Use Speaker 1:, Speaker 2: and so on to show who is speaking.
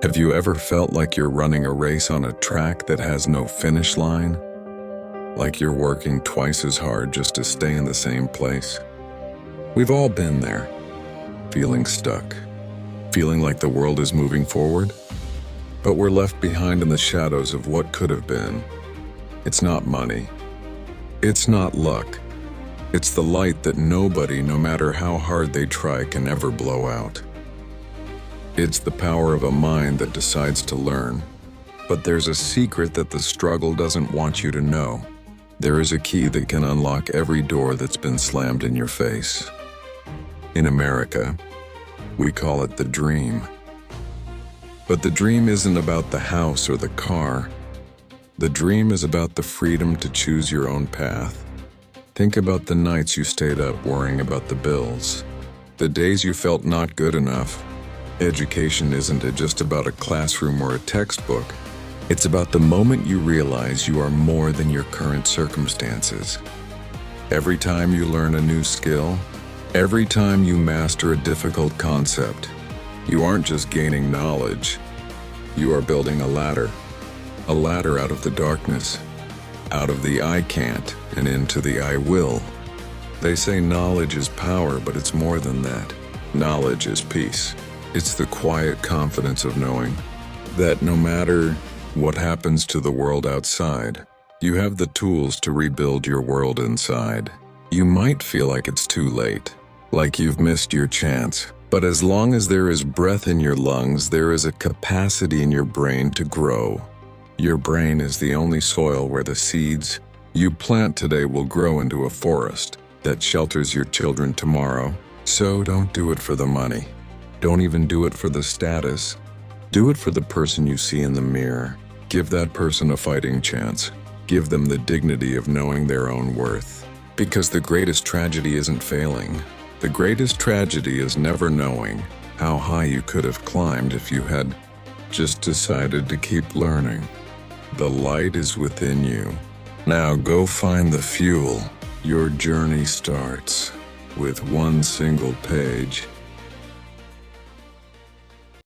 Speaker 1: Have you ever felt like you're running a race on a track that has no finish line? Like you're working twice as hard just to stay in the same place? We've all been there, feeling stuck, feeling like the world is moving forward, but we're left behind in the shadows of what could have been. It's not money. It's not luck. It's the light that nobody, no matter how hard they try, can ever blow out. It's the power of a mind that decides to learn. But there's a secret that the struggle doesn't want you to know. There is a key that can unlock every door that's been slammed in your face. In America, we call it the dream. But the dream isn't about the house or the car. The dream is about the freedom to choose your own path. Think about the nights you stayed up worrying about the bills, the days you felt not good enough. Education isn't just about a classroom or a textbook. It's about the moment you realize you are more than your current circumstances. Every time you learn a new skill, every time you master a difficult concept, you aren't just gaining knowledge, you are building a ladder out of the darkness, out of the I can't and into the I will. They say knowledge is power, but it's more than that. Knowledge is peace. It's the quiet confidence of knowing that no matter what happens to the world outside, you have the tools to rebuild your world inside. You might feel like it's too late, like you've missed your chance, but as long as there is breath in your lungs, there is a capacity in your brain to grow. Your brain is the only soil where the seeds you plant today will grow into a forest that shelters your children tomorrow. So don't do it for the money. Don't even do it for the status. Do it for the person you see in the mirror. Give that person a fighting chance. Give them the dignity of knowing their own worth. Because the greatest tragedy isn't failing. The greatest tragedy is never knowing how high you could have climbed if you had just decided to keep learning. The light is within you. Now go find the fuel. Your journey starts with one single page.